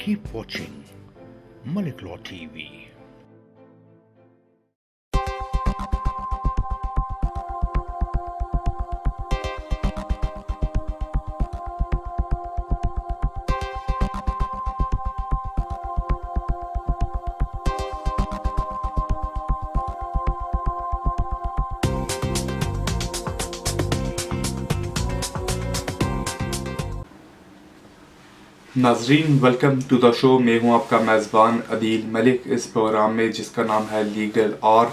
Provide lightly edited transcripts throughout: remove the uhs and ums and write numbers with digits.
Keep watching Malik Law TV. नाजरीन, welcome to the show. मैं हूं आपका मेज़बान अदील मलिक। इस प्रोग्राम में जिसका नाम है लीगल और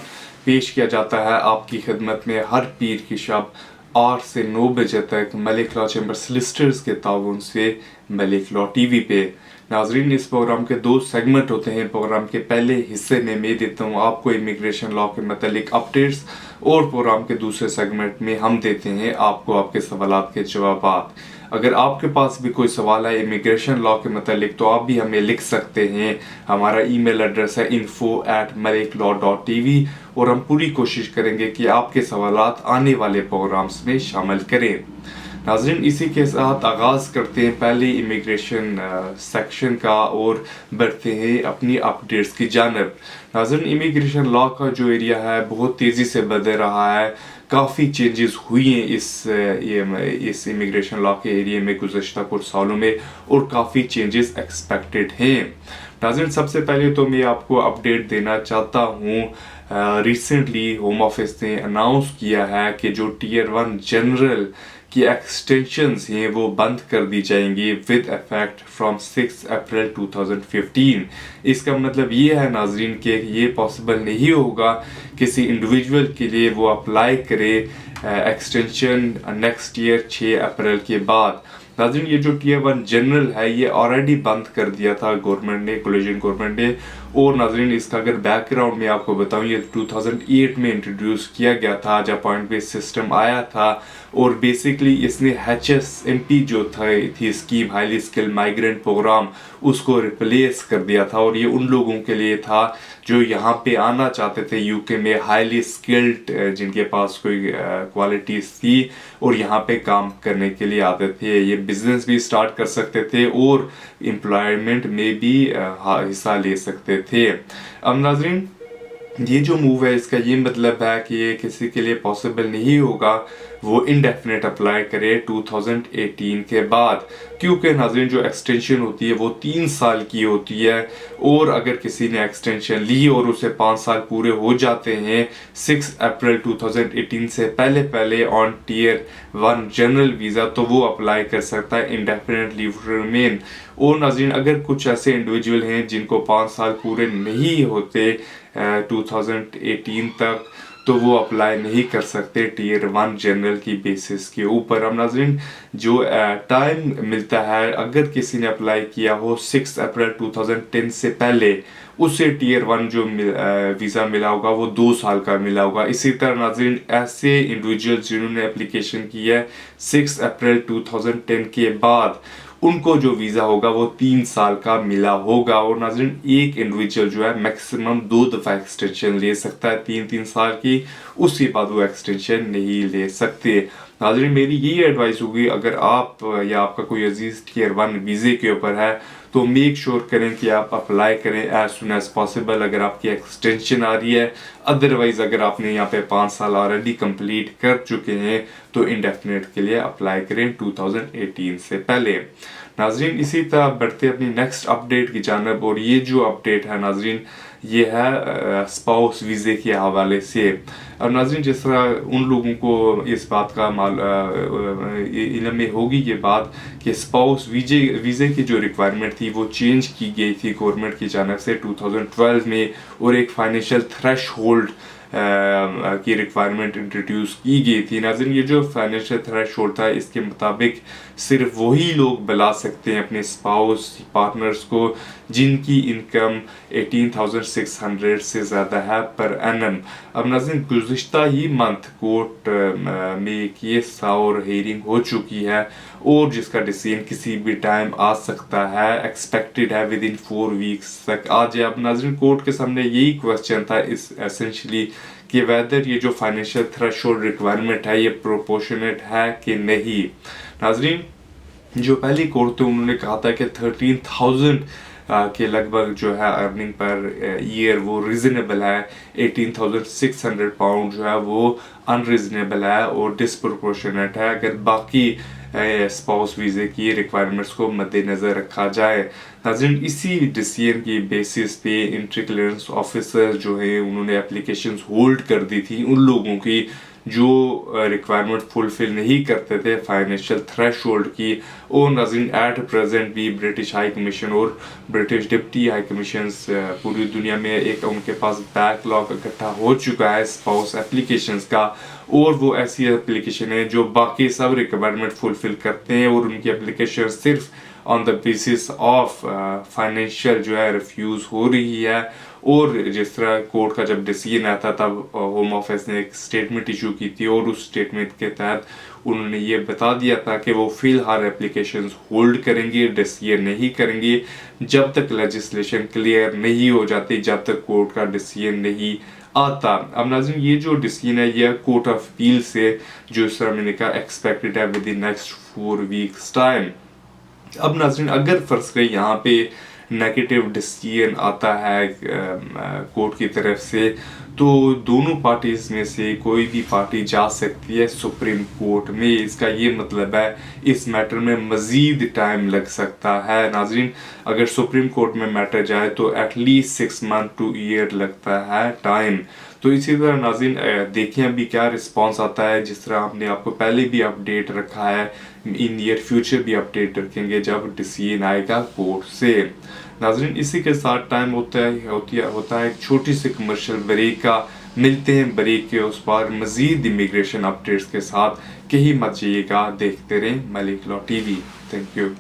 पेश किया जाता है आपकी खिदमत में हर पीर की शब 8 से 9 बजे तक मलिक लॉ चैम्बर सोलिसिटर्स के ताउन से मलिक लॉ टीवी पे। नाजरीन, इस प्रोग्राम के 2 सेगमेंट होते हैं। प्रोग्राम के पहले हिस्से में मैं देता हूँ आपको इमिग्रेशन लॉ के मतलब अपडेट्स, और प्रोग्राम के दूसरे सेगमेंट में हम देते हैं आपको आपके सवालात के जवाब। अगर आपके पास भी कोई सवाल है इमिग्रेशन लॉ के मतलब तो आप भी हमें लिख सकते हैं। हमारा ईमेल एड्रेस है info@maliklaw.tv और हम पूरी कोशिश करेंगे कि आपके सवालात आने वाले प्रोग्राम्स में शामिल करें। नाज़रीन, इसी के साथ आगाज़ करते हैं पहले इमिग्रेशन सेक्शन का और बढ़ते हैं अपनी अपडेट्स की जानब। नाज़रीन, इमिग्रेशन लॉ का जो एरिया है बहुत तेज़ी से बदल रहा है। काफ़ी चेंजेस हुई हैं इस इमिग्रेशन लॉ के एरिया में गुज़श्ता कुछ सालों में, और काफ़ी चेंजेस एक्सपेक्टेड हैं। नाज़रीन, सबसे पहले तो मैं आपको अपडेट देना चाहता हूँ। रिसेंटली होम ऑफिस ने अनाउंस किया है कि जो टीयर 1 जनरल की एक्सटेंशंस हैं वो बंद कर दी जाएंगी विद इफेक्ट फ्रॉम 6 अप्रैल 2015। इसका मतलब ये है नाजरीन कि ये पॉसिबल नहीं होगा किसी इंडिविजुअल के लिए वो अप्लाई करे एक्सटेंशन नेक्स्ट ईयर 6 अप्रैल के बाद। नाज़रीन, ये जो टीयर 1 जनरल है ये ऑलरेडी बंद कर दिया था गवर्नमेंट ने, कोलिशन गवर्नमेंट ने। और नाज़रीन, इसका अगर बैकग्राउंड में आपको बताऊं, ये 2008 में इंट्रोड्यूस किया गया था जब पॉइंट बेस्ड सिस्टम आया था, और बेसिकली इसने HSMP जो थी scheme, highly skilled migrant programme, उसको रिप्लेस कर दिया था। और ये उन लोगों के लिए था जो यहाँ पे आना चाहते थे यूके में, हाईली स्किल्ड, जिनके पास कोई क्वालिटीज थी और यहाँ पे काम करने के लिए आते थे। ये बिजनेस भी स्टार्ट कर सकते थे और एम्प्लॉयमेंट में भी हिस्सा ले सकते थे। अब नाजरीन, ये जो मूव है इसका ये मतलब है कि ये किसी के लिए पॉसिबल नहीं होगा वो इंडेफिनेट अप्लाई करे 2018 के बाद, क्योंकि नाज़रीन जो एक्सटेंशन होती है वो 3 साल की होती है। और अगर किसी ने एक्सटेंशन ली और उसे 5 साल पूरे हो जाते हैं 6 अप्रैल 2018 से पहले ऑन टीयर 1 जनरल वीज़ा, तो वो अप्लाई कर सकता है इंडेफिनेट लीव टू रिमेन। और नाज़रीन, अगर कुछ ऐसे इंडिविजुअल हैं जिनको 5 साल पूरे नहीं होते 2018 तक, तो वो अप्लाई नहीं कर सकते टीयर 1 जनरल की बेसिस के ऊपर। अब नाज़रीन, जो टाइम मिलता है अगर किसी ने अप्लाई किया हो 6 अप्रैल 2010 से पहले, उसे टीयर 1 जो वीज़ा मिला होगा वो 2 साल का मिला होगा। इसी तरह नाज़रीन, ऐसे इंडिविजुअल्स जिन्होंने एप्लीकेशन की है 6 अप्रैल 2010 के बाद, उनको जो वीज़ा होगा वो 3 साल का मिला होगा। और नाज़रीन, एक इंडिविजुअल जो है मैक्सिमम 2 दफ़ा एक्सटेंशन ले सकता है 3 साल की, उसके बाद वो एक्सटेंशन नहीं ले सकते। नाज़रीन, मेरी यही एडवाइस होगी, अगर आप या आपका कोई अजीज़ टीयर 1 वीज़े के ऊपर है तो मेक श्योर करें कि आप अप्लाई करें एज सुन एज पॉसिबल अगर आपकी एक्सटेंशन आ रही है। अदरवाइज अगर आपने यहाँ पे 5 साल ऑलरेडी कंप्लीट कर चुके हैं तो इंडेफिनेट के लिए अप्लाई करें 2018 से पहले। नाजरीन, इसी तरह बढ़ते अपनी नेक्स्ट अपडेट की जानब, और ये जो अपडेट है नाजरीन ये है स्पाउस वीज़े के हवाले से। अब नाज़रीन, जिस तरह उन लोगों को इस बात का इल्म में होगी ये बात कि स्पाउस वीज़े की जो रिक्वायरमेंट थी वो चेंज की गई थी गवर्नमेंट की जानब से 2012 में, और एक फाइनेंशियल थ्रेश होल्ड की रिक्वायरमेंट इंट्रोड्यूस की गई थी। नाज़रीन, ये जो फाइनेंशियल थ्रेशोल्ड था इसके मुताबिक सिर्फ वही लोग बुला सकते हैं अपने स्पाउस पार्टनर्स को जिनकी इनकम 18,600 से ज़्यादा है पर एनम। अब नाज़रीन, गुज़िश्ता ही मंथ कोर्ट में केस और हेयरिंग हो चुकी है और जिसका डिसीजन किसी भी टाइम आ सकता है, एक्सपेक्टेड है विद इन 4 वीक्स तक आ जाए। अब नाज़रीन, कोर्ट के सामने यही क्वेश्चन था इस एसेंशली कि वेदर ये जो फाइनेंशियल थ्रेशोल्ड रिक्वायरमेंट है ये प्रोपोर्शनेट है कि नहीं। नाज़रीन, जो पहली कोर्ट थी उन्होंने कहा था कि 13,000 के लगभग जो है अर्निंग पर ईयर वो रिजनेबल है। 18,600 पाउंड जो है वो अनरिजनेबल है और डिसप्रोपोर्शनेट है अगर बाकी स्पाउस वीज़े की रिक्वायरमेंट्स को मद्देनज़र रखा जाए। नाज़रीन, इसी डिसीजन की बेसिस पे एंट्री क्लियरेंस ऑफिसर जो है उन्होंने एप्लीकेशंस होल्ड कर दी थी उन लोगों की जो रिक्वायरमेंट फुलफिल नहीं करते थे फाइनेंशियल थ्रेशोल्ड की। और नाज़रीन, एट प्रेजेंट भी ब्रिटिश हाई कमीशन और ब्रिटिश डिप्टी हाई कमीशन पूरी दुनिया में एक उनके पास बैकलॉग इकट्ठा हो चुका है स्पाउस एप्लीकेशंस का, और वो ऐसी एप्लीकेशन है जो बाकी सब रिक्वायरमेंट फुलफिल करते हैं और उनकी एप्लीकेशन सिर्फ on the basis of financial जो है रिफ्यूज़ हो रही है। और जिस तरह कोर्ट का जब डिसीजन आया था तब होम ऑफिस ने एक स्टेटमेंट इशू की थी और उस स्टेटमेंट के तहत उन्होंने ये बता दिया था कि वो फिलहाल एप्लीकेशंस होल्ड करेंगे, डिसीजन नहीं करेंगे जब तक लेजिस्लेशन क्लियर नहीं हो जाती, जब तक कोर्ट का डिसीजन नहीं आता। अब नाज़रीन, ये जो डिसीजन है ये कोर्ट ऑफ अपील से जो इस तरह मैंने कहा एक्सपेक्टेड है with in next 4 weeks time. अब नाज़रीन, अगर फर्ज करें यहाँ पे नेगेटिव डिसीजन आता है कोर्ट की तरफ से, तो दोनों पार्टीज में से कोई भी पार्टी जा सकती है सुप्रीम कोर्ट में। इसका ये मतलब है इस मैटर में मज़ीद टाइम लग सकता है। नाज़रीन, अगर सुप्रीम कोर्ट में मैटर जाए तो एटलीस्ट 6 मंथ टू ईयर लगता है टाइम। तो इसी तरह नाज़रीन देखें अभी क्या रिस्पांस आता है। जिस तरह हमने आपको पहले भी अपडेट रखा है, इन नियर फ्यूचर भी अपडेट रखेंगे जब डिसीजन आएगा कोर्ट से। नाज़रीन, इसी के साथ टाइम होता है एक छोटी सी कमर्शियल ब्रेक का। मिलते हैं ब्रेक के उस पार मज़ीद इमिग्रेशन अपडेट्स के साथ। कहीं मत जाइएगा, देखते रहें Malik law TV. Thank you.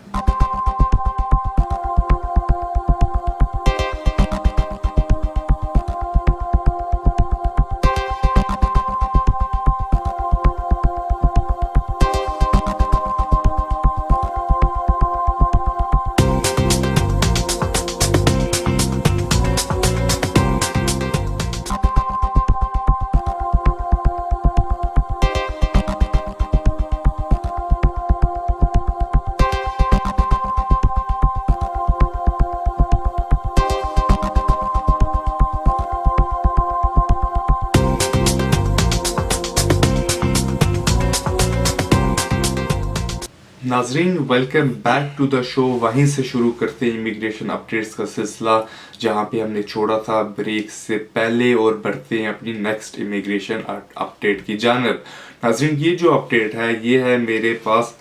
नाजरीन, welcome back to the show. वहीं से शुरू करते हैं इमिग्रेशन अपडेट्स का सिलसिला जहां पे हमने छोड़ा था ब्रेक से पहले, और बढ़ते हैं अपनी नेक्स्ट इमिग्रेशन अपडेट की जानब। नाजरीन, ये जो अपडेट है ये है मेरे पास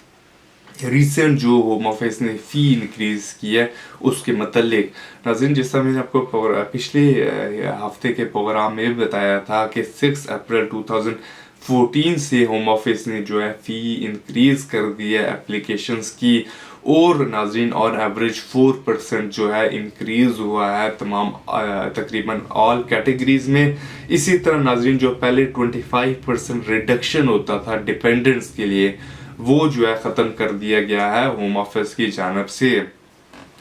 रिसेंट जो होम ऑफिस ने फ़ी इंक्रीज़ की है उसके मतलब। नाज़रीन, जिस तरह मैंने आपको पिछले हफ्ते के प्रोग्राम में बताया था कि 6 अप्रैल 2014 से होम ऑफिस ने जो है फ़ी इंक्रीज़ कर दी है एप्लीकेशंस की, और नाज़रीन ऑन एवरेज 4% जो है इंक्रीज़ हुआ है तमाम तकरीबन ऑल कैटेगरीज़ में। इसी तरह नाज़रीन, जो पहले 25% रिडक्शन होता था डिपेंडेंट्स के लिए, वो जो है ख़त्म कर दिया गया है होम ऑफिस की जानब से।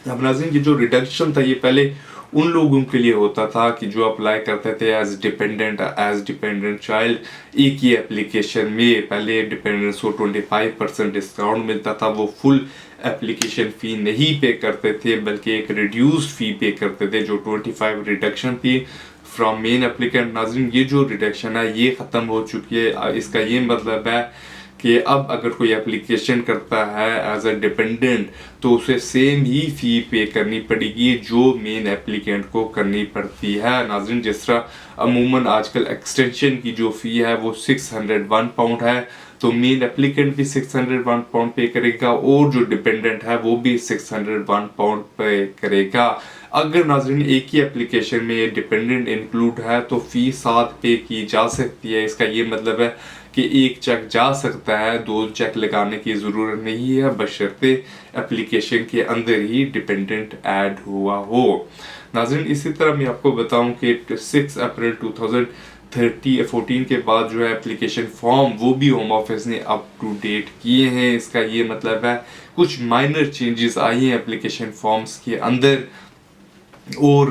अब नाज़रीन, ये जो रिडक्शन था ये पहले उन लोगों के लिए होता था कि जो अप्लाई करते थे एज डिपेंडेंट चाइल्ड एक ही एप्लीकेशन में। पहले डिपेंडेंट्स को 25% डिस्काउंट मिलता था, वो फुल एप्लीकेशन फ़ी नहीं पे करते थे बल्कि एक रिड्यूस्ड फ़ी पे करते थे जो 25 रिडक्शन थी फ्रॉम मेन एप्लीकेंट। नाज़रीन, ये जो रिडक्शन है ये ख़त्म हो चुकी है। इसका ये मतलब है कि अब अगर कोई एप्लीकेशन करता है एज अ डिपेंडेंट तो उसे सेम ही फ़ी पे करनी पड़ेगी जो मेन एप्लीकेंट को करनी पड़ती है। नाज़रीन, जिस तरह अमूमन आजकल एक्सटेंशन की जो फ़ी है वो 601 पाउंड है, तो मेन एप्लीकेंट भी 601 पाउंड पे करेगा और जो डिपेंडेंट है वो भी 601 पाउंड पे करेगा। अगर नाज़रीन एक ही एप्लीकेशन में डिपेंडेंट इंक्लूड है तो फ़ी 7 पे की जा सकती है। इसका ये मतलब है कि एक चेक जा सकता है, 2 चेक लगाने की ज़रूरत नहीं है बशर्ते एप्लीकेशन के अंदर ही डिपेंडेंट ऐड हुआ हो। नाज़रीन, इसी तरह मैं आपको बताऊं कि 6 अप्रैल 2014 के बाद जो है एप्लीकेशन फॉर्म वो भी होम ऑफिस ने अप टू डेट किए हैं। इसका ये मतलब है कुछ माइनर चेंजेस आई हैं एप्लीकेशन फॉर्म्स के अंदर, और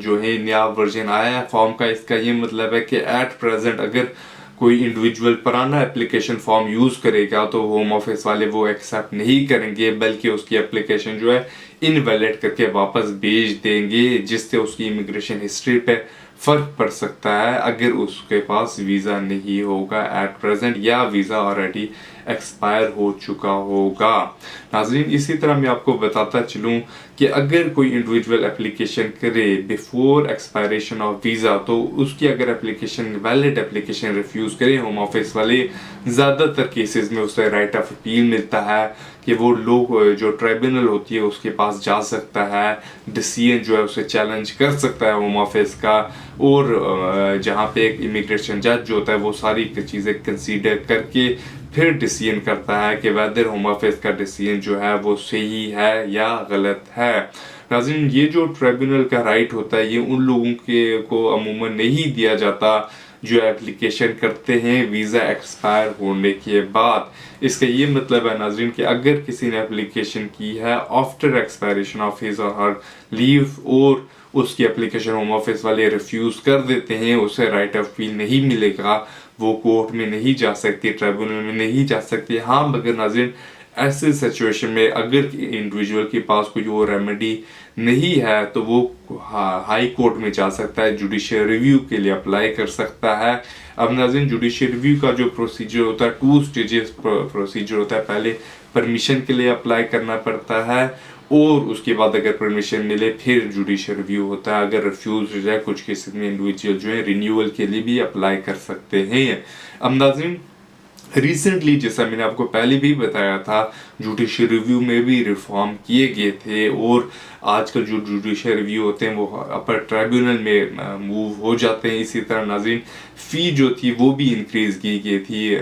जो है नया वर्जन आया है फॉर्म का। इसका ये मतलब है कि एट प्रेजेंट अगर कोई इंडिविजुअल पुराना एप्लीकेशन फॉर्म यूज़ करेगा तो होम ऑफिस वाले वो एक्सेप्ट नहीं करेंगे, बल्कि उसकी एप्लीकेशन जो है इनवैलिड करके वापस भेज देंगे, जिससे उसकी इमिग्रेशन हिस्ट्री पे फ़र्क पड़ सकता है अगर उसके पास वीज़ा नहीं होगा एट प्रेजेंट, या वीज़ा ऑलरेडी एक्सपायर हो चुका होगा। नाज़रीन, इसी तरह मैं आपको बताता चलूँ कि अगर कोई इंडिविजुअल एप्लीकेशन करे बिफोर एक्सपायरेशन ऑफ वीज़ा, तो उसकी अगर एप्लीकेशन वैलिड एप्लीकेशन रिफ्यूज़ करे होम ऑफिस वाले, ज़्यादातर केसेस में उसे राइट ऑफ अपील मिलता है कि वो लोग जो ट्राइब्यूनल होती है उसके पास जा सकता है, डिसीजन जो है उसे चैलेंज कर सकता है होम ऑफिस का, और जहाँ पे एक इमिग्रेशन जज जो होता है वो सारी चीज़ें कंसीडर करके फिर डिसीजन करता है कि वेदर होम ऑफिस का डिसीजन जो है वो सही है या गलत है। नाज़रीन, ये जो ट्राइब्यूनल का राइट होता है ये उन लोगों के को अमूमन नहीं दिया जाता जो एप्लीकेशन करते हैं वीज़ा एक्सपायर होने के बाद। इसका ये मतलब है नाज़रीन कि अगर किसी ने एप्लीकेशन की है आफ्टर एक्सपायरेशन ऑफ हिज और हर लीव और उसकी एप्लीकेशन होम ऑफिस वाले रिफ्यूज़ कर देते हैं, उसे राइट ऑफ अपील नहीं मिलेगा, वो कोर्ट में नहीं जा सकती, ट्राइब्यूनल में नहीं जा सकती। हाँ, मगर नाज़रीन ऐसे सिचुएशन में अगर इंडिविजुअल के पास कोई वो रेमेडी नहीं है तो वो हाई कोर्ट में जा सकता है, जुडिशियल रिव्यू के लिए अप्लाई कर सकता है। अब नाज़रीन, जुडिशियल रिव्यू का जो प्रोसीजर होता है 2 स्टेजेस प्रोसीजर होता है। पहले परमिशन के लिए अप्लाई करना पड़ता है और उसके बाद अगर परमिशन मिले फिर जुडिशियल रिव्यू होता है। अगर रिफ्यूज हो जाए कुछ केसेस में इंडिविजुअल जो है रिन्यूअल के लिए भी अप्लाई कर सकते हैं। अब नाज़रीन, रिसेंटली जैसा मैंने आपको पहले भी बताया था जुडिशियल रिव्यू में भी रिफॉर्म किए गए थे और आजकल जो जुडिशियल रिव्यू होते हैं वो अपर ट्राइब्यूनल में मूव हो जाते हैं। इसी तरह नाज़रीन फ़ी जो थी वो भी इंक्रीज़ की गई थी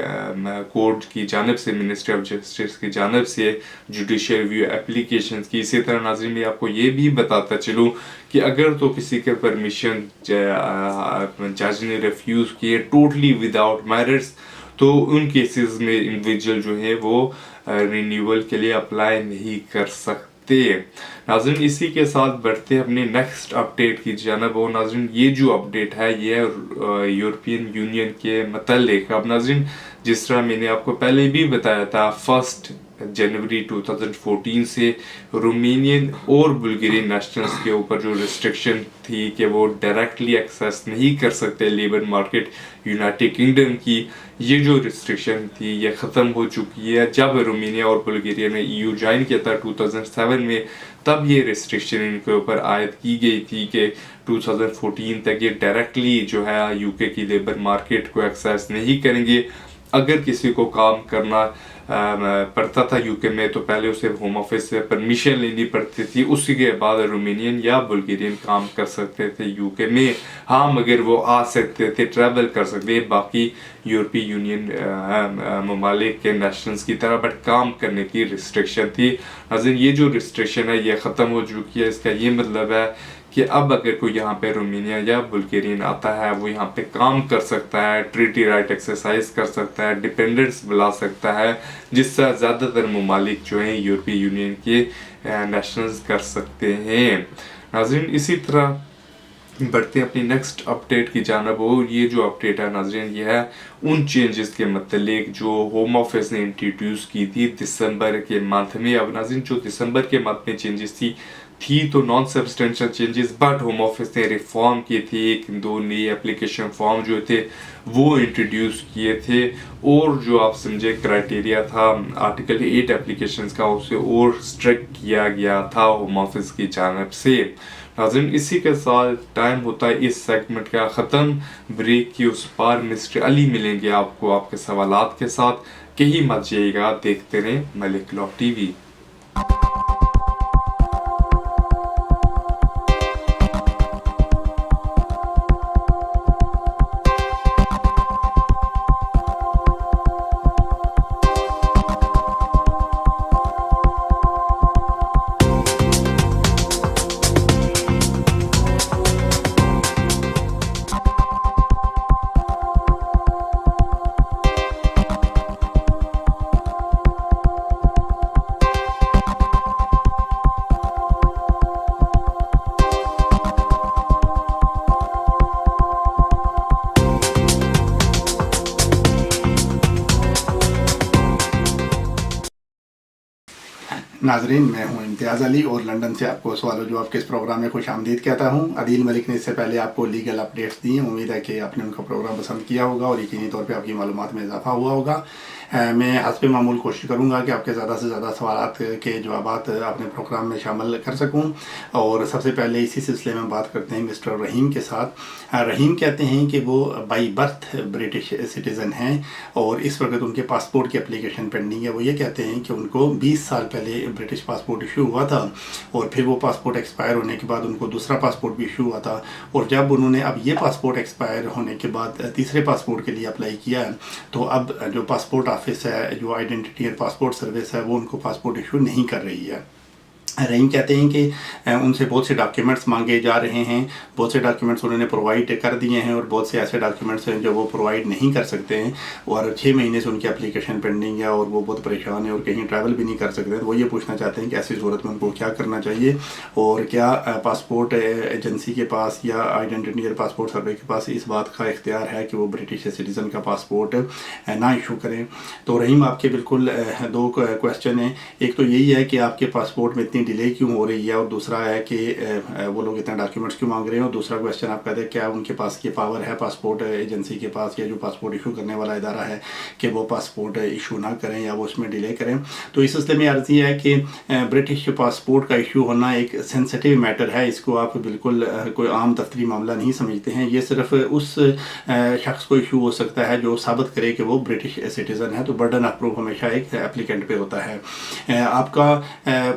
कोर्ट की जानिब से, मिनिस्ट्री ऑफ जस्टिस की जानिब से जुडिशियल रिव्यू एप्लीकेशंस की। इसी तरह नाज़रीन मैं आपको ये भी बताता चलूँ कि अगर तो किसी के परमिशन जज ने रिफ्यूज़ किए टोटली विदाउट मेरिट्स, तो उन केसेस में इंडिविजुअल जो है वो रिन्यूअल के लिए अप्लाई नहीं कर सकते। नाज़रीन, इसी के साथ बढ़ते अपने नेक्स्ट अपडेट की जानिब। और नाज़रीन, ये जो अपडेट है ये यूरोपियन यूनियन के मतलब। अब नाज़रीन, जिस तरह मैंने आपको पहले भी बताया था 1 जनवरी 2014 से रोमानियन और बुल्गारियन नेशनल्स के ऊपर जो रिस्ट्रिक्शन थी कि वो डायरेक्टली एक्सेस नहीं कर सकते लेबर मार्केट यूनाइटेड किंगडम की, ये जो रिस्ट्रिक्शन थी ये ख़त्म हो चुकी है। जब रोमानिया और बुल्गारिया ने EU ज्वाइन किया था 2007 में, तब ये रिस्ट्रिक्शन इनके ऊपर आयद की गई थी कि 2014 तक ये डायरेक्टली जो है UK की लेबर मार्केट को एक्सेस नहीं करेंगे। अगर किसी को काम करना पड़ता था यूके में तो पहले उसे होम ऑफिस से परमिशन लेनी पड़ती थी, उसी के बाद रोमानियन या बुल्गारियन काम कर सकते थे यूके में। हाँ, मगर वो आ सकते थे, ट्रैवल कर सकते थे बाकी यूरोपीय यूनियन ममालिक के नेशनल्स की तरह, बट काम करने की रिस्ट्रिक्शन थी। नाज़रीन, ये जो रिस्ट्रिक्शन है ये ख़त्म हो चुकी है। इसका ये मतलब है कि अब अगर कोई यहाँ पे रोमानिया या बुल्गारियन आता है वो यहाँ पे काम कर सकता है, ट्रीटी राइट एक्सरसाइज कर सकता है, डिपेंडेंट्स बुला सकता है, जिससे ज़्यादातर ममालिक जो हैं यूरोपीय यूनियन के नेशनल्स कर सकते हैं। नाज़रीन, इसी तरह बढ़ते हैं अपनी नेक्स्ट अपडेट की जानिब। और ये जो अपडेट है नाज़रीन ये है उन चेंजेस के मतलब जो होम ऑफिस ने इंट्रोड्यूस की थी दिसंबर के मंथ में। अब नाज़रीन, जो दिसंबर के मंथ में चेंजेस थी तो non substantial changes, but home office ने रिफॉर्म की थी। 1-2 नए एप्लीकेशन फॉर्म जो थे वो इंट्रोड्यूस किए थे और जो आप समझे क्राइटेरिया था आर्टिकल 8 एप्लीकेशंस का उसे और स्ट्रिक्ट किया गया था होम ऑफिस की जानिब से। नाज़रीन, इसी के साथ टाइम होता है इस सेगमेंट का ख़त्म। ब्रेक की उस पार मिस्टर अली मिलेंगे आपको आपके सवालात के साथ। कहीं मत जाइएगा, देखते रहें मलिक लॉ TV। नाजरीन, मैं हूं इम्तियाज़ अली और लंदन से आपको सवाल जवाब के इस प्रोग्राम में खुश आमदीद कहता हूं। अदील मलिक ने इससे पहले आपको लीगल अपडेट्स दी हैं। उम्मीद है कि आपने उनका प्रोग्राम पसंद किया होगा और यकीनी तौर पे आपकी मालूमात में इजाफा हुआ होगा। मैं हस्ब मामूल कोशिश करूंगा कि आपके ज़्यादा से ज़्यादा सवालात के जवाबात अपने प्रोग्राम में शामिल कर सकूं। और सबसे पहले इसी सिलसिले में बात करते हैं मिस्टर रहीम के साथ। रहीम कहते हैं कि वो बाई बर्थ ब्रिटिश सिटीज़न हैं और इस वक्त उनके पासपोर्ट की एप्लीकेशन पेंडिंग है। वो ये कहते हैं कि उनको 20 साल पहले ब्रिटिश पासपोर्ट इशू हुआ था और फिर वो पासपोर्ट एक्सपायर होने के बाद उनको दूसरा पासपोर्ट भी इशू हुआ था। और जब उन्होंने अब ये पासपोर्ट एक्सपायर होने के बाद तीसरे पासपोर्ट के लिए अप्लाई किया है, तो अब जो पासपोर्ट ऑफिस है, जो आइडेंटिटी और पासपोर्ट सर्विस है, वो उनको पासपोर्ट इशू नहीं कर रही है। रहीम कहते हैं कि उनसे बहुत से डॉक्यूमेंट्स मांगे जा रहे हैं। बहुत से डॉक्यूमेंट्स उन्होंने प्रोवाइड कर दिए हैं और बहुत से ऐसे डॉक्यूमेंट्स हैं जो वो प्रोवाइड नहीं कर सकते हैं और 6 महीने से उनकी एप्लीकेशन पेंडिंग है और वो बहुत परेशान है और कहीं ट्रैवल भी नहीं कर सकते। तो वो ये पूछना चाहते हैं कि ऐसी सूरत में उनको क्या करना चाहिए और क्या पासपोर्ट एजेंसी के पास या आइडेंटिटी और पासपोर्ट सर्वे के पास इस बात का इख्तियार है कि वो ब्रिटिश सिटीज़न का पासपोर्ट ना इशू करें। तो रहीम, आपके बिल्कुल 2 क्वेश्चन हैं। एक तो यही है कि आपके पासपोर्ट में इतनी डिले क्यों हो रही है और दूसरा है कि वो लोग इतने डॉक्यूमेंट्स क्यों मांग रहे हैं। और दूसरा क्वेश्चन आप कहते हैं क्या उनके पास ये पावर है पासपोर्ट एजेंसी के पास या जो पासपोर्ट इशू करने वाला इदारा है कि वो पासपोर्ट इशू ना करें या वो उसमें डिले करें। तो इस सिलसिले में अर्जी है कि ब्रिटिश पासपोर्ट का इशू होना एक सेंसिटिव मैटर है। इसको आप बिल्कुल कोई आम दफ्तरी मामला नहीं समझते हैं। ये सिर्फ उस शख्स को इशू हो सकता है जो साबित करे कि वो ब्रिटिश सिटीज़न है। तो बर्डन ऑफ प्रूफ हमेशा एक एप्लीकेंट पे होता है। आपका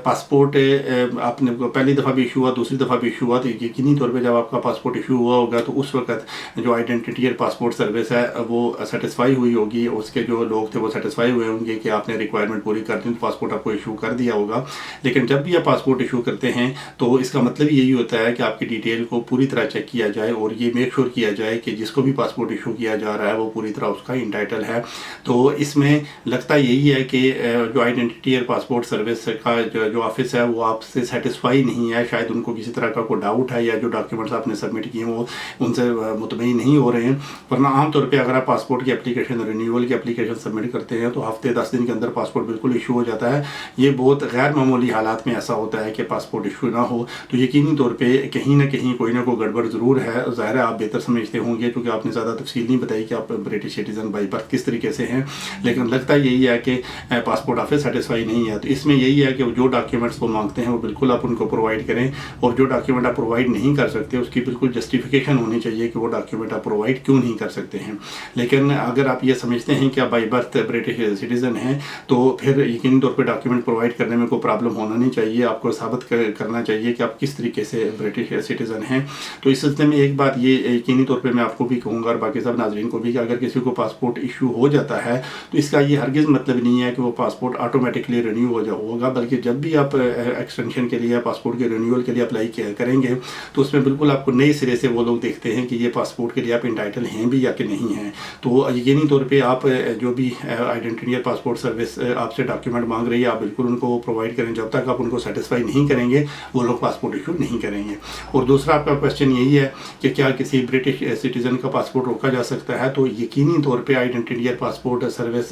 पासपोर्ट आपने पहली दफ़ा भी इशू हुआ, दूसरी दफ़ा भी इशू हुआ, तो यकीनी तौर पे जब आपका पासपोर्ट इशू हुआ होगा तो उस वक्त जो आइडेंटिटी और पासपोर्ट सर्विस है वो सेटिस्फाई हुई होगी। उसके जो लोग थे वो सेटिस्फाई हुए होंगे कि आपने रिक्वायरमेंट पूरी कर दी, तो पासपोर्ट आपको इशू कर दिया होगा। लेकिन जब भी आप पासपोर्ट इशू करते हैं तो इसका मतलब यही होता है कि आपकी डिटेल को पूरी तरह चेक किया जाए और ये मेक श्योर किया जाए कि जिसको भी पासपोर्ट इशू किया जा रहा है वो पूरी तरह उसका इंटाइटल है। तो इसमें लगता यही है कि जो आइडेंटिटी और पासपोर्ट सर्विस का जो ऑफिस है वो आपसे सेटिस्फाई नहीं है। शायद उनको किसी तरह का कोई डाउट है या जो डॉक्यूमेंट्स आपने सबमिट किए वो उनसे मुतमईन नहीं हो रहे हैं। वरना आमतौर पे अगर आप पासपोर्ट की एप्लीकेशन रिन्यूअल की एप्लीकेशन सबमिट करते हैं तो हफ्ते 10 दिन के अंदर पासपोर्ट बिल्कुल इशू हो जाता है। ये बहुत गैर मामूली हालात में ऐसा होता है कि पासपोर्ट इशू ना हो। तो यकीनी तौर पर कहीं ना कहीं कोई ना कोई गड़बड़ ज़रूर है। ज़ाहिर है आप बेहतर समझते होंगे क्योंकि आपने ज़्यादा तफसील नहीं बताई कि आप ब्रिटिश सिटीज़न बाई बर्थ किस तरीके से हैं। लेकिन लगता यही है कि पासपोर्ट ऑफिस सेटिस्फाई नहीं है। तो इसमें यही है कि जो डॉक्यूमेंट्स वो मांगते हैं वो बिल्कुल आप उनको प्रोवाइड करें और जो डॉक्यूमेंट आप प्रोवाइड नहीं कर सकते उसकी बिल्कुल जस्टिफिकेशन होनी चाहिए कि वो डॉक्यूमेंट आप प्रोवाइड क्यों नहीं कर सकते हैं। लेकिन अगर आप ये समझते हैं कि आप बाई बर्थ ब्रिटिश सिटीज़न हैं तो फिर यकीनी तौर पे डॉक्यूमेंट प्रोवाइड करने में कोई प्रॉब्लम होना नहीं चाहिए। आपको साबित करना चाहिए कि आप किस तरीके से ब्रिटिश सिटीज़न हैं। तो इस सिलसिले में एक बात ये यकीनी तौर पर मैं आपको भी कहूँगा और बाकी सब नाज़रीन को भी कि अगर किसी को पासपोर्ट इशू हो जाता है तो इसका ये हरगिज़ मतलब नहीं है कि वो पासपोर्ट ऑटोमेटिकली रिन्यू हो होगा। बल्कि जब भी आप एक्सटेंशन के लिए पासपोर्ट के रिन्यूअल के लिए अप्लाई करेंगे तो उसमें बिल्कुल आपको नए सिरे से वो लोग देखते हैं कि ये पासपोर्ट के लिए आप इंटाइटल हैं भी या कि नहीं हैं। तो यकीनी तौर पे आप जो भी आइडेंटिटी या पासपोर्ट सर्विस आपसे डॉक्यूमेंट मांग रही है आप बिल्कुल उनको प्रोवाइड करें। जब तक आप उनको सेटिस्फाई नहीं करेंगे वो लोग पासपोर्ट इशू नहीं करेंगे। और दूसरा आपका क्वेश्चन यही है कि क्या किसी ब्रिटिश सिटीज़न का पासपोर्ट रोका जा सकता है। तो यकीनी तौर पर आइडेंटिटी या पासपोर्ट सर्विस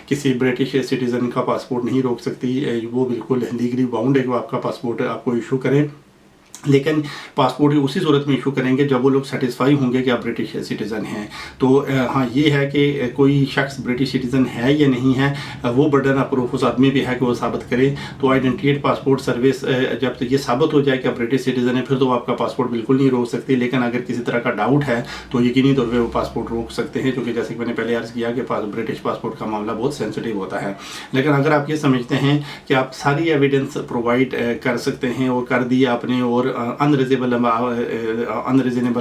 किसी ब्रिटिश सिटीज़न का पासपोर्ट नहीं रोक सकती। वो बिल्कुल लीगली बाउंड है कि आपका पासपोर्ट आपको इशू करें। लेकिन पासपोर्ट उसी सूरत में इशू करेंगे जब वो लोग सेटिस्फाई होंगे कि आप ब्रिटिश सिटीज़न हैं। तो हाँ, ये है कि कोई शख्स ब्रिटिश सिटीज़न है या नहीं है वो बर्डन ऑफ प्रूफ उस आदमी पे है कि वो साबित करे। तो आइडेंटिटी पासपोर्ट सर्विस जब तक ये साबित हो जाए कि आप ब्रिटिश सिटीज़न है फिर तो आपका पासपोर्ट बिल्कुल नहीं रोक सकती। लेकिन अगर किसी तरह का डाउट है तो यकीनी तौर पर वो पासपोर्ट रोक सकते हैं, क्योंकि जैसे कि मैंने पहले अर्ज़ किया कि ब्रिटिश पासपोर्ट का मामला बहुत सेंसिटिव होता है। लेकिन अगर आप ये समझते हैं कि आप सारी एविडेंस प्रोवाइड कर सकते हैं और कर दिया आपने और अनरिजनेबल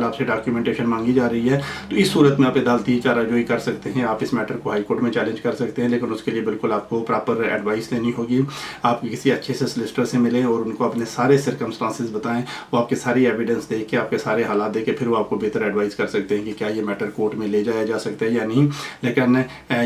आपसे डॉक्यूमेंटेशन मांगी जा रही है तो इस सूरत में आप अदालती चाराजोई कर सकते हैं। आप इस मैटर को हाई कोर्ट में चैलेंज कर सकते हैं। लेकिन उसके लिए बिल्कुल आपको प्रॉपर एडवाइस लेनी होगी। आप किसी अच्छे से सॉलिसिटर से मिलें और उनको अपने सारे सर्कमस्टांसेस बताएं। वो आपके सारी एविडेंस देख के आपके सारे हालात देख के फिर वो आपको बेहतर एडवाइस कर सकते हैं कि क्या ये मैटर कोर्ट में ले जाया जा सकता है या नहीं। लेकिन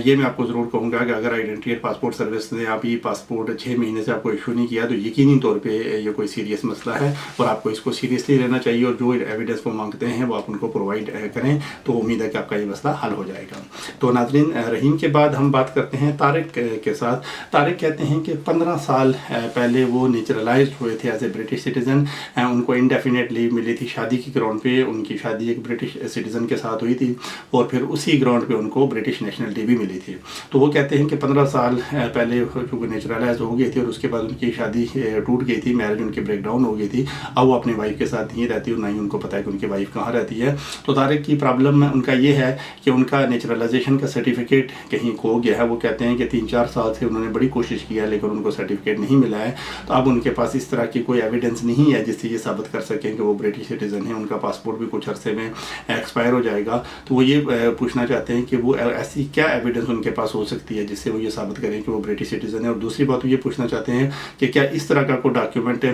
ये मैं आपको ज़रूर कहूँगा कि अगर आइडेंटिटी पासपोर्ट सर्विस ने आप ये पासपोर्ट 6 महीने से आपको इशू नहीं किया तो यकीनी तौर पर ये कोई सीरियस मसला है और आपको इसको सीरियसली लेना चाहिए और जो एविडेंस वो मांगते हैं वो आप उनको प्रोवाइड करें, तो उम्मीद है कि आपका ये मसला हल हो जाएगा। तो नाज़रीन, रहीम के बाद हम बात करते हैं तारिक के साथ। तारिक कहते हैं कि 15 साल पहले वो नेचुरलाइज्ड हुए थे एज ए ब्रिटिश सिटीज़न। उनको इंडेफिनेट लीव मिली थी शादी की ग्राउंड पे। उनकी शादी एक ब्रिटिश सिटीज़न के साथ हुई थी और फिर उसी ग्राउंड पे उनको ब्रिटिश नेशनलिटी भी मिली थी। तो वो कहते हैं कि 15 साल पहले जो नेचुरलाइज हो गई थी और उसके बाद उनकी शादी टूट गई थी, मैरिज उनकी ब्रेक डाउन हो गई थी। अब वो अपनी वाइफ के साथ नहीं रहती और ना ही उनको पता है कि उनकी वाइफ कहाँ रहती है। तो तारिक की प्रॉब्लम उनका ये है कि उनका नेचुरलाइजेशन का सर्टिफिकेट कहीं खो गया है। वो कहते हैं कि 3-4 साल से उन्होंने बड़ी कोशिश की है लेकिन उनको सर्टिफिकेट नहीं मिला है। तो अब उनके पास इस तरह की कोई एविडेंस नहीं है जिससे ये साबित कर सकें कि वो ब्रिटिश सिटीज़न है। उनका पासपोर्ट भी कुछ अरसे में एक्सपायर हो जाएगा। तो वो ये पूछना चाहते हैं कि वो ऐसी क्या एविडेंस उनके पास हो सकती है जिससे वो ये साबित करें कि वो ब्रिटिश सिटीज़न है। और दूसरी बात वो ये पूछना चाहते हैं कि क्या इस तरह का कोई डॉक्यूमेंट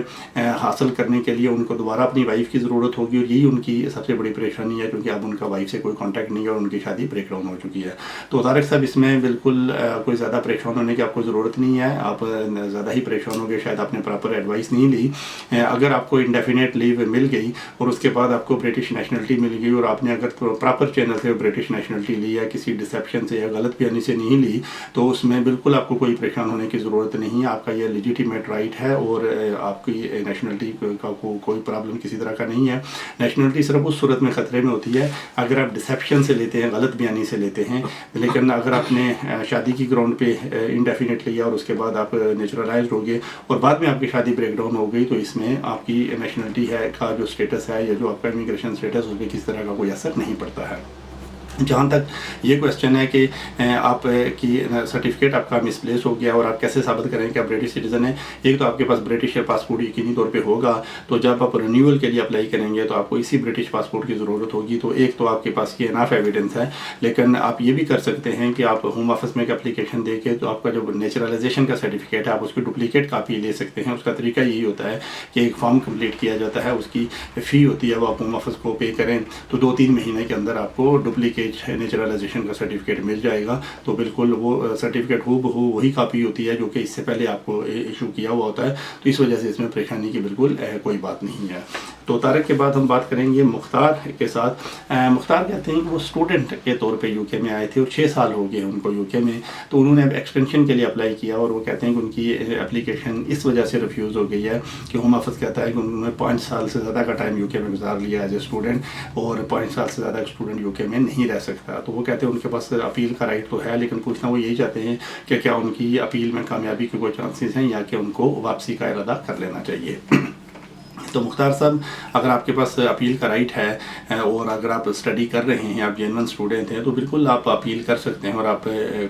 हासिल करने के लिए उनको दोबारा अपनी वाइफ की ज़रूरत होगी। और यही उनकी सबसे बड़ी परेशानी है क्योंकि अब उनका वाइफ से कोई कॉन्टैक्ट नहीं है और उनकी शादी ब्रेक डाउन हो चुकी है। तो तारिक साहब, इसमें बिल्कुल कोई ज़्यादा परेशान होने की आपको ज़रूरत नहीं है। आप ज़्यादा ही परेशान हो गए, शायद आपने प्रॉपर एडवाइस नहीं ली। अगर आपको इंडेफिनेट लीव मिल गई और उसके बाद आपको ब्रिटिश नेशनलिटी मिल गई और आपने अगर प्रॉपर चैनल से ब्रिटिश नेशनलिटी ली है, किसी डिसेप्शन से या गलत बयानी से नहीं ली, तो उसमें बिल्कुल आपको कोई परेशान होने की ज़रूरत नहीं है। आपका यह लेजिटिमेट राइट है और आपकी नेशनलिटी का कोई प्रॉब्लम किसी तरह का नहीं है। नेशनलिटी सिर्फ उस सूरत में ख़तरे में होती है अगर आप डिसेप्शन से लेते हैं, गलत बयानी से लेते हैं। लेकिन अगर आपने शादी की ग्राउंड पे इंडेफिनेट लिया और उसके बाद आप नेचुरलाइज्ड हो गए और बाद में आपकी शादी ब्रेक डाउन हो गई, तो इसमें आपकी नेशनलिटी है का जो स्टेटस है या जो आपका इमिग्रेशन स्टेटस, उस पर किस तरह का कोई असर नहीं पड़ता है। जहाँ तक ये क्वेश्चन है कि आप की सर्टिफिकेट आपका मिसप्लेस हो गया और आप कैसे साबित करें कि आप ब्रिटिश सिटीज़न हैं। एक तो आपके पास ब्रिटिश पासपोर्ट यकीनी तौर पे होगा, तो जब आप रिन्यूअल के लिए अप्लाई करेंगे तो आपको इसी ब्रिटिश पासपोर्ट की ज़रूरत होगी। तो एक तो आपके पास ये इनफ एविडेंस है। लेकिन आप ये भी कर सकते हैं कि आप होम ऑफिस में एक एप्लीकेशन दे के तो आपका जो नेचुरलाइजेशन का सर्टिफिकेट है आप उसकी डुप्लीकेट कापी ले सकते हैं। उसका तरीका यही होता है कि एक फॉर्म कम्प्लीट किया जाता है, उसकी फ़ी होती है, वो आप होम ऑफिस को पे करें तो 2-3 महीने के अंदर आपको डुप्लीकेट नेचुरलाइजेशन का सर्टिफिकेट मिल जाएगा। तो बिल्कुल वो सर्टिफिकेट हूबहू वही कापी होती है जो कि इससे पहले आपको इशू किया हुआ होता है। तो इस वजह से इसमें परेशानी की बिल्कुल कोई बात नहीं है। तो तारिक के बाद हम बात करेंगे मुख्तार के साथ। मुख्तार कहते हैं कि वो स्टूडेंट के तौर पे यूके में आए थे और 6 साल हो गए उनको यूके में। तो उन्होंने अब एक्सटेंशन के लिए अप्लाई किया और वो कहते हैं कि उनकी एप्लीकेशन इस वजह से रिफ्यूज़ हो गई है कि होम ऑफिस कहता है कि उन्होंने 5 साल से ज़्यादा का टाइम यूके में गुजार लिया एज ए स्टूडेंट और 5 साल से ज़्यादा स्टूडेंट यूके में नहीं रह सकता। तो वो कहते हैं उनके पास अपील का राइट तो है, लेकिन पूछना वो यही चाहते हैं कि क्या उनकी अपील में कामयाबी के कोई चांसेस हैं या कि उनको वापसी का इरादा कर लेना चाहिए। तो मुख्तार साहब, अगर आपके पास अपील का राइट है और अगर आप स्टडी कर रहे हैं, आप जेन्युइन स्टूडेंट हैं, तो बिल्कुल आप अपील कर सकते हैं और आप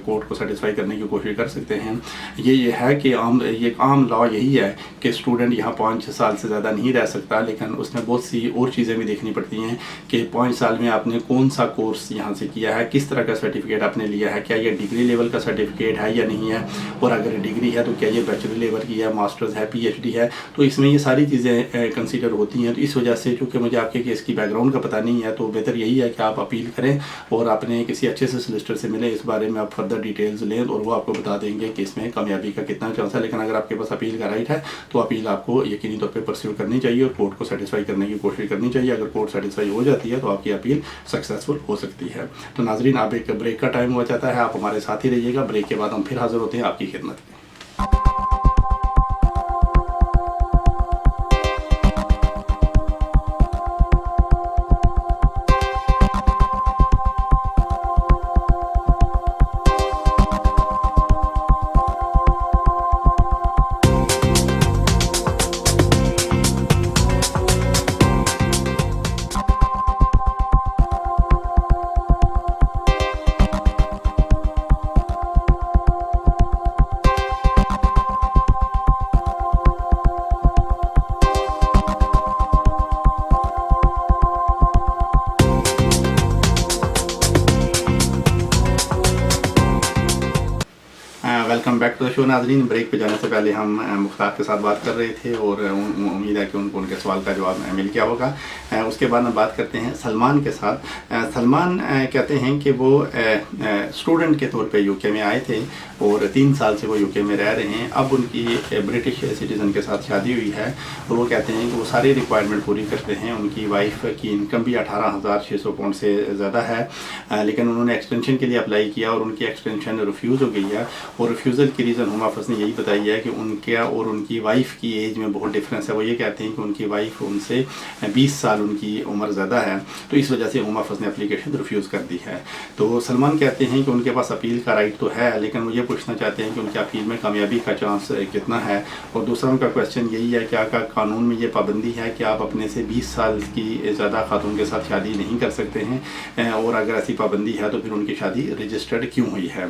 कोर्ट को सेटिस्फाई करने की कोशिश कर सकते हैं। ये है कि आम लॉ यही है कि स्टूडेंट यहाँ 5 साल से ज़्यादा नहीं रह सकता, लेकिन उसमें बहुत सी और चीज़ें भी देखनी पड़ती हैं कि 5 साल में आपने कौन सा कोर्स यहाँ से किया है, किस तरह का सर्टिफिकेट आपने लिया है, क्या ये डिग्री लेवल का सर्टिफिकेट है या नहीं है, और अगर डिग्री है तो क्या ये बैचलर लेवल की है, मास्टर्स है, PhD है। तो इसमें ये सारी चीज़ें कंसीडर होती हैं। तो इस वजह से चूँकि मुझे आपके केस की बैकग्राउंड का पता नहीं है, तो बेहतर यही है कि आप अपील करें और अपने किसी अच्छे से सोलिसिटर से मिलें, इस बारे में आप फर्दर डिटेल्स लें और वो आपको बता देंगे कि इसमें कामयाबी का कितना चांस है। लेकिन अगर आपके पास अपील का राइट है तो अपील आपको यकीनी तौर पर परस्यू करनी चाहिए और कोर्ट को सेटिस्फाई करने की कोशिश करनी चाहिए। अगर कोर्ट सेटिस्फाई हो जाती है तो आपकी अपील सक्सेसफुल हो सकती है। तो नाजरीन, आप एक ब्रेक का टाइम हुआ चाहता है, आप हमारे साथ ही रहिएगा। ब्रेक के बाद हम फिर हाजिर होते हैं आपकी खिदमत में। तो शो नाज़रीन, ब्रेक पे जाने से पहले हम मुख्तार के साथ बात कर रहे थे और उम्मीद है कि उनको उनके सवाल का जवाब मिल गया होगा। उसके बाद हम बात करते हैं सलमान के साथ। सलमान कहते हैं कि वो स्टूडेंट के तौर पे यूके में आए थे और 3 साल से वो यूके में रह रहे हैं। अब उनकी ब्रिटिश सिटीज़न के साथ शादी हुई है और वो कहते हैं कि वो सारी रिक्वायरमेंट पूरी करते हैं। उनकी वाइफ की इनकम भी 18,600 पाउंड से ज़्यादा है, लेकिन उन्होंने एक्सटेंशन के लिए अप्लाई किया और उनकी एक्सटेंशन रिफ्यूज़ हो गई है। और रिफ्यूज़ल की रीज़न होम ऑफिस ने यही बताई है कि उनके और उनकी वाइफ की एज में बहुत डिफरेंस है। वो ये कहते हैं कि उनकी वाइफ उनसे 20 साल उनकी उम्र ज़्यादा है, तो इस वजह से होम ऑफिस ने एप्लीकेशन रिफ्यूज़ कर दी है। तो सलमान कहते हैं कि उनके पास अपील का राइट तो है, लेकिन वो ये पूछना चाहते हैं कि उनकी अपील में कामयाबी का चांस कितना है। और दूसरा उनका क्वेश्चन यही है कि क्या कानून में ये पाबंदी है कि आप अपने से 20 साल की ज़्यादा खातून के साथ शादी नहीं कर सकते हैं, और अगर ऐसी पाबंदी है तो फिर उनकी शादी रजिस्टर्ड क्यों हुई है।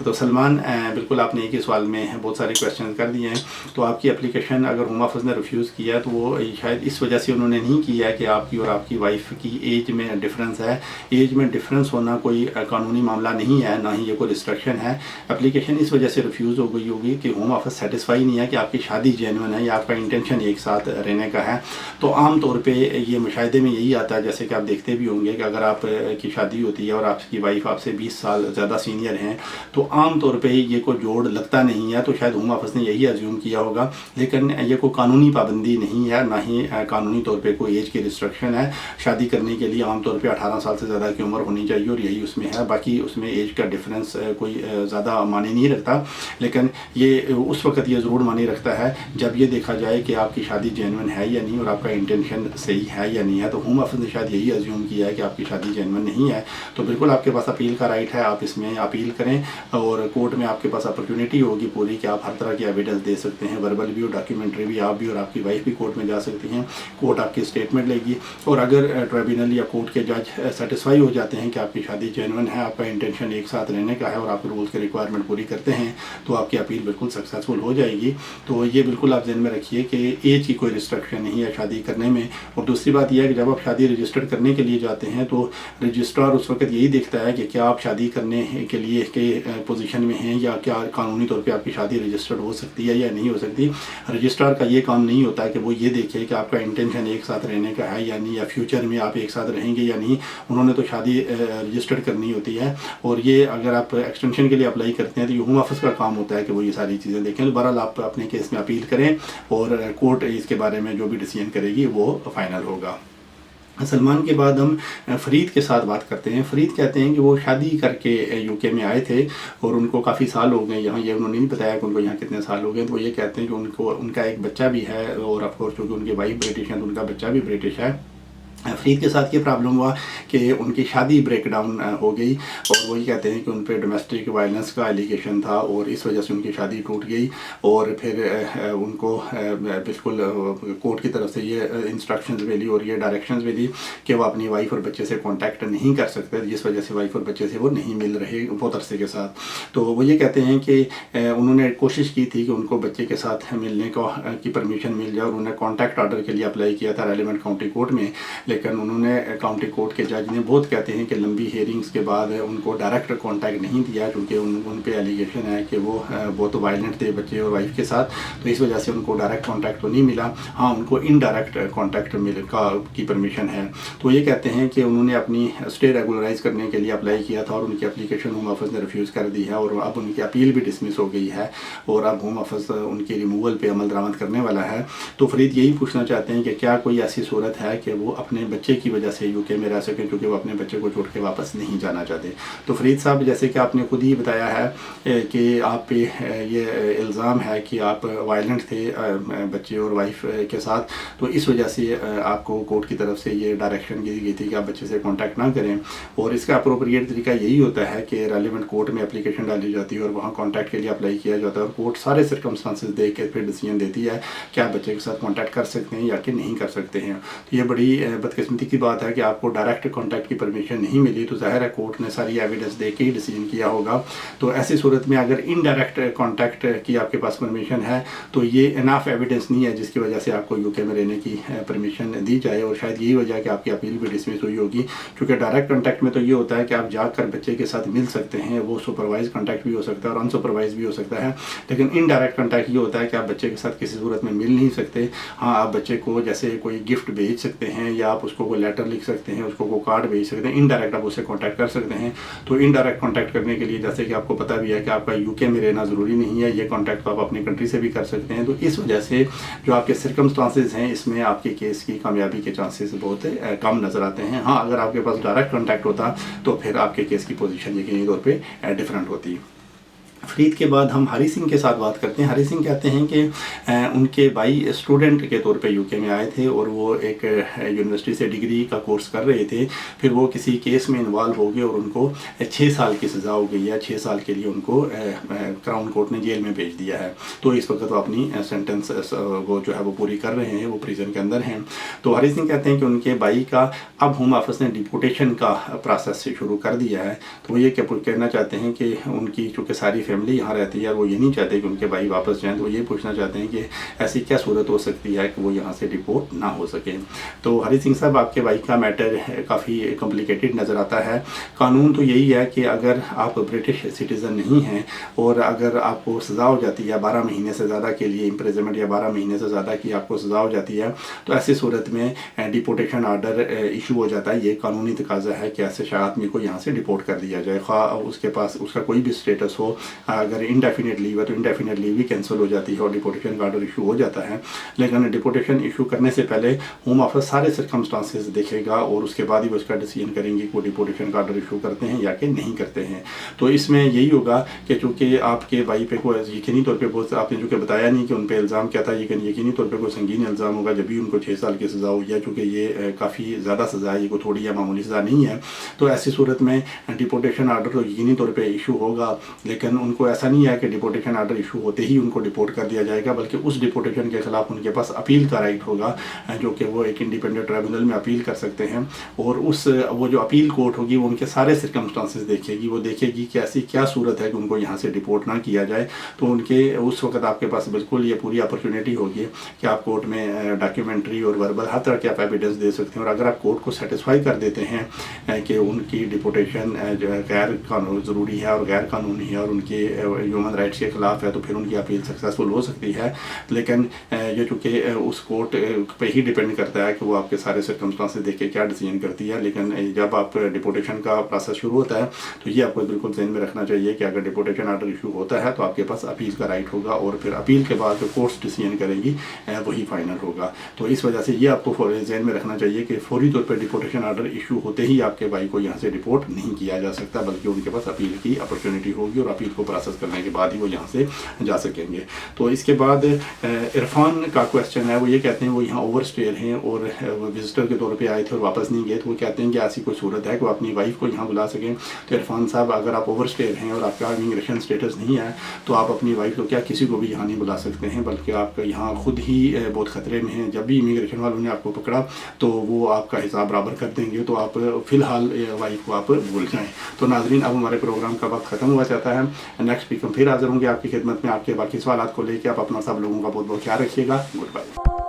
तो सलमान, बिल्कुल आपने एक ही सवाल में बहुत सारे क्वेश्चन कर दिए हैं। तो आपकी एप्लीकेशन अगर होम ऑफिस ने रिफ्यूज़ किया है तो वो शायद इस वजह से उन्होंने नहीं किया है कि आपकी और आपकी वाइफ की एज में डिफरेंस है। एज में डिफरेंस होना कोई कानूनी मामला नहीं है, ना ही ये कोई रिस्ट्रिक्शन है। एप्लीकेशन इस वजह से रिफ्यूज़ हो गई होगी कि होम ऑफिस सेटिस्फाई नहीं है कि आपकी शादी जेन्युइन है या आपका इंटेंशन एक साथ रहने का है। तो आम तौर पे ये मुशाहिदे में यही आता है, जैसे कि आप देखते भी होंगे कि अगर आप की शादी होती है और आपकी वाइफ आपसे 20 साल ज़्यादा सीनियर हैं तो आम तौर पे ये कोई जोड़ लगता नहीं है। तो शायद होम ऑफिस ने यही अज्यूम किया होगा, लेकिन ये कोई कानूनी पाबंदी नहीं है, ना ही कानूनी तौर पे कोई एज की रिस्ट्रिक्शन है। शादी करने के लिए आमतौर पे 18 साल से ज़्यादा की उम्र होनी चाहिए और यही उसमें है। बाकी उसमें एज का डिफरेंस कोई ज़्यादा माने नहीं रखता, लेकिन ये उस वक्त ये ज़रूर माने रखता है जब ये देखा जाए कि आपकी शादी जेन्युइन है या नहीं और आपका इंटेंशन सही है या नहीं है। तो होम ऑफिस ने शायद यही अज्यूम किया है कि आपकी शादी जेन्युइन नहीं है। तो बिल्कुल आपके पास अपील का राइट है, आप इसमें अपील करें और कोर्ट में आपके पास अपॉर्चुनिटी होगी पूरी कि आप हर तरह की एविडेंस दे सकते हैं, वर्बल भी और डॉक्यूमेंट्री भी। आप भी और आपकी वाइफ भी कोर्ट में जा सकती हैं, कोर्ट आपकी स्टेटमेंट लेगी और अगर ट्रिब्यूनल या कोर्ट के जज सेटिस्फाई हो जाते हैं कि आपकी शादी जेन्युइन है, आपका इंटेंशन एक साथ रहने का है और आप रूल्स की रिक्वायरमेंट पूरी करते हैं, तो आपकी अपील बिल्कुल सक्सेसफुल हो जाएगी। तो ये बिल्कुल आप ध्यान में रखिए कि एज की कोई रिस्ट्रिक्शन नहीं है शादी करने में। और दूसरी बात यह है कि जब आप शादी रजिस्टर्ड करने के लिए जाते हैं तो रजिस्ट्रार उस वक्त यही देखता है कि क्या आप शादी करने के लिए के पोजीशन में हैं या क्या कानूनी तौर पे आपकी शादी रजिस्टर्ड हो सकती है या नहीं हो सकती। रजिस्ट्रार का ये काम नहीं होता है कि वो ये देखे कि आपका इंटेंशन एक साथ रहने का है या नहीं, या फ्यूचर में आप एक साथ रहेंगे या नहीं। उन्होंने तो शादी रजिस्टर्ड करनी होती है और ये अगर आप एक्सटेंशन के लिए अप्लाई करते हैं तो ये होम ऑफिस का काम होता है कि वो ये सारी चीज़ें देखें। तो बहरहाल आप अपने केस में अपील करें और कोर्ट इसके बारे में जो भी डिसीजन करेगी वो फाइनल होगा। सलमान के बाद हम फ़रीद के साथ बात करते हैं। फ़रीद कहते हैं कि वो शादी करके यूके में आए थे और उनको काफ़ी साल हो गए यहाँ। ये उन्होंने नहीं बताया कि उनको यहाँ कितने साल हो गए। तो वो ये कहते हैं कि उनका एक बच्चा भी है और ऑफकोर्स क्योंकि उनकी वाइफ ब्रिटिश है तो उनका बच्चा भी ब्रिटिश है। फ़रीद के साथ ये प्रॉब्लम हुआ कि उनकी शादी ब्रेक डाउन हो गई और वही कहते हैं कि उन पर डोमेस्टिक वायलेंस का एलिगेशन था और इस वजह से उनकी शादी टूट गई। और फिर उनको बिल्कुल कोर्ट की तरफ से ये इंस्ट्रक्शंस मिली और ये डायरेक्शंस मिली कि वो अपनी वाइफ और बच्चे से कांटेक्ट नहीं कर सकते, जिस वजह से वाइफ और बच्चे से वो नहीं मिल रहे बहुत अरसे के साथ। तो वो ये कहते हैं कि उन्होंने कोशिश की थी कि उनको बच्चे के साथ मिलने की परमिशन मिल जाए और उन्होंने कॉन्टैक्ट ऑर्डर के लिए अप्लाई किया था रेलिवेंट काउंटी कोर्ट में, लेकिन उन्होंने काउंटी कोर्ट के जज ने बहुत कहते हैं कि लंबी हियरिंग्स के बाद उनको डायरेक्ट कांटेक्ट नहीं दिया क्योंकि उन पे एलिगेशन है कि वो बहुत वायलेंट थे बच्चे और वाइफ के साथ। तो इस वजह से उनको डायरेक्ट कांटेक्ट तो नहीं मिला, हाँ उनको इनडायरेक्ट कांटेक्ट की परमिशन है। तो ये कहते हैं कि उन्होंने अपनी स्टे रेगुलराइज करने के लिए अप्लाई किया था और उनकी एप्लीकेशन होम ऑफिस ने रिफ्यूज़ कर दी है और अब उनकी अपील भी डिसमिस हो गई है और अब होम ऑफिस उनकी रिमूवल पे अमल दरामद करने वाला है। तो फरीद यही पूछना चाहते हैं कि क्या कोई ऐसी सूरत है कि वो अपने बच्चे की वजह से यूके में रह सके क्योंकि वो अपने बच्चे को छोड़ के वापस नहीं जाना चाहते। तो फरीद साहब, जैसे कि आपने खुद ही बताया है कि आप पे ये इल्ज़ाम है कि आप वायलेंट थे बच्चे और वाइफ के साथ, तो इस वजह से आपको कोर्ट की तरफ से ये डायरेक्शन दी गई थी कि आप बच्चे से कांटेक्ट ना करें। और इसका अप्रोप्रिएट तरीका यही होता है कि रेलिवेंट कोर्ट में एप्लीकेशन डाली जाती है और वहाँ कांटेक्ट के लिए अप्लाई किया जाता है और कोर्ट सारे सर्कमस्टांसेस देख के फिर डिसीजन देती है कि आप बच्चे के साथ कांटेक्ट कर सकते हैं या कि नहीं कर सकते हैं। तो ये बड़ी बदकिस्मती की बात है कि आपको डायरेक्ट कॉन्टैक्ट की परमिशन नहीं मिली, तो ज़ाहिर है कोर्ट ने सारी एविडेंस दे के ही डिसीजन किया होगा। तो ऐसी सूरत में अगर इनडायरेक्ट कॉन्टैक्ट की आपके पास परमिशन है तो ये इनफ एविडेंस नहीं है जिसकी वजह से आपको यूके में रहने की परमिशन दी जाए, और शायद यही वजह है कि आपकी अपील भी डिसमिस हुई होगी। क्योंकि डायरेक्ट कॉन्टैक्ट में तो ये होता है कि आप जाकर बच्चे के साथ मिल सकते हैं, वो सुपरवाइज कॉन्टैक्ट भी हो सकता है और अनसुपरवाइज भी हो सकता है, लेकिन इनडायरेक्ट कॉन्टैक्ट ये होता है कि आप बच्चे के साथ किसी सूरत में मिल नहीं सकते। हाँ, आप बच्चे को जैसे कोई गिफ्ट भेज सकते हैं या आप उसको कोई लेटर लिख सकते हैं, उसको कोई कार्ड भेज सकते हैं, इनडायरेक्ट आप उससे कॉन्टैक्ट कर सकते हैं। तो इनडायरेक्ट कॉन्टैक्ट करने के लिए जैसे कि आपको पता भी है कि आपका यूके में रहना ज़रूरी नहीं है, ये कॉन्टैक्ट तो आप अपनी कंट्री से भी कर सकते हैं। तो इस वजह से जो आपके सर्कमस्टांसेस हैं इसमें आपके केस की कामयाबी के चांसेस बहुत कम नज़र आते हैं। हाँ, अगर आपके पास डायरेक्ट कॉन्टैक्ट होता तो फिर आपके केस की पोजीशन यकीनी तौर पे डिफरेंट होती। फरीद के बाद हम हरी सिंह के साथ बात करते हैं। हरी सिंह कहते हैं कि उनके भाई स्टूडेंट के तौर पे यूके में आए थे और वो एक यूनिवर्सिटी से डिग्री का कोर्स कर रहे थे। फिर वो किसी केस में इन्वॉल्व हो गए और उनको 6 साल की सज़ा हो गई है। 6 साल के लिए उनको क्राउन कोर्ट ने जेल में भेज दिया है। तो इस वक्त वो अपनी सेंटेंस वो जो है वो पूरी कर रहे हैं, वो प्रिजन के अंदर हैं। तो हरी सिंह कहते हैं कि उनके भाई का अब होम ऑफिस ने डिपोटेशन का प्रोसेस शुरू कर दिया है। तो वो ये कहना चाहते हैं कि उनकी चूँकि सारी फैमिली यहाँ रहती है, वो ये नहीं चाहते कि उनके भाई वापस जाएं, तो वो ये पूछना चाहते हैं कि ऐसी क्या सूरत हो सकती है कि वो यहाँ से डिपोर्ट ना हो सके। तो हरी सिंह साहब, आपके भाई का मैटर काफ़ी कॉम्प्लिकेटेड नज़र आता है। कानून तो यही है कि अगर आप ब्रिटिश सिटीज़न नहीं हैं और अगर आपको सज़ा हो जाती है 12 महीने से ज़्यादा के लिए इम्प्रिजनमेंट या 12 महीने से ज़्यादा की आपको सज़ा हो जाती है, तो ऐसी सूरत में डिपोटेशन आर्डर इशू हो जाता है। ये कानूनी तकाजा है कि ऐसे आदमी को यहाँ से डिपोर्ट कर दिया जाए, खा उसके पास उसका कोई भी स्टेटस हो। अगर इंडेफिनिट लीव है तो इंडेफिनिट लीव भी कैंसिल हो जाती है और डिपोटेशन का ऑर्डर इशू हो जाता है। लेकिन डिपोटेशन इशू करने से पहले होम ऑफिस सारे सर्कमस्टांसेस देखेगा और उसके बाद ही वो उसका डिसीजन करेंगे कि वो डिपोटेशन का ऑर्डर इशू करते हैं या कि नहीं करते हैं। तो इसमें यही होगा कि चूँकि आपके भाई पे कोई यकीनी तौर पर बहुत आपने चूँकि बताया नहीं कि उन पर इल्ज़ाम क्या था, लेकिन यकीनी तौर पर कोई संगीन इल्ज़ाम होगा जब भी उनको 6 साल की सज़ा हो, या चूँकि ये काफ़ी ज़्यादा सज़ा है, ये कोई थोड़ी या मामूली सज़ा नहीं है। तो ऐसी सूरत में डिपोटेशन आर्डर तो यकीनी तौर पर इशू होगा, लेकिन उनको ऐसा नहीं है कि डिपोटेशन आर्डर इशू होते ही उनको डिपोर्ट कर दिया जाएगा, बल्कि उस डिपोटेशन के खिलाफ उनके पास अपील का राइट होगा, जो कि वो एक इंडिपेंडेंट ट्राइब्यूनल में अपील कर सकते हैं। और वो जो अपील कोर्ट होगी वो उनके सारे सर्कमस्टांसेस देखेगी, वो देखेगी कि ऐसी क्या सूरत है कि उनको यहाँ से डिपोर्ट ना किया जाए। तो उनके उस वक्त आपके पास बिल्कुल ये पूरी अपॉर्चुनिटी होगी कि आप कोर्ट में डॉक्यूमेंट्री और वर्बल हर तरह के आप एविडेंस दे सकते हैं। और अगर आप कोर्ट को सेटिस्फाई कर देते हैं कि उनकी डिपोटेशन गैर कानूनी ज़रूरी है और गैर कानूनी है और उनके ह्यूमन राइट्स के खिलाफ है, तो फिर उनकी अपील सक्सेसफुल हो सकती है। लेकिन ये चूँकि उस कोर्ट पे ही डिपेंड करता है कि वो आपके सारे सर्कमस्टांसेस देख के क्या डिसीजन करती है। लेकिन जब आप डिपोटेशन का प्रोसेस शुरू होता है तो ये आपको बिल्कुल ध्यान में रखना चाहिए कि अगर डिपोटेशन आर्डर इशू होता है तो आपके पास अपील का राइट होगा और फिर अपील के बाद जो कोर्ट्स डिसीजन करेंगी वही फाइनल होगा। तो इस वजह से ये आपको ध्यान में रखना चाहिए कि फौरी तौर पर डिपोटेशन आर्डर इशू होते ही आपके भाई को यहाँ से डिपोर्ट नहीं किया जा सकता, बल्कि उनके पास अपील की अपॉर्चुनिटी होगी और अपील को प्रोसेस करने के बाद ही वो यहाँ से जा सकेंगे। तो इसके बाद इरफान का क्वेश्चन है, वो ये कहते हैं वो यहाँ ओवर स्टेयर हैं और विजिटर के तौर पे आए थे और वापस नहीं गए, तो वो कहते हैं कि ऐसी कोई सूरत है कि वो अपनी वाइफ को यहाँ बुला सकें। तो इरफान साहब, अगर आप ओवर स्टेयर हैं और आपका इमिग्रेशन स्टेटस नहीं है तो आप अपनी वाइफ को क्या किसी को भी यहाँ नहीं बुला सकते हैं, बल्कि आप यहाँ खुद ही बहुत ख़तरे में हैं। जब भी इमिग्रेशन वालों ने आपको पकड़ा तो वो आपका हिसाब बराबर कर देंगे, तो आप फ़िलहाल वाइफ को आप भूल जाएँ। तो नाज़रीन, अब हमारे प्रोग्राम का वक्त ख़त्म हुआ चाहता है। नेक्स्ट वीक हम फिर हाजिर होंगे आपकी खिदमत में आपके बाकी सवाल को लेकर। आप अपना सब लोगों का बहुत बहुत ख्याल रखिएगा। Good bye.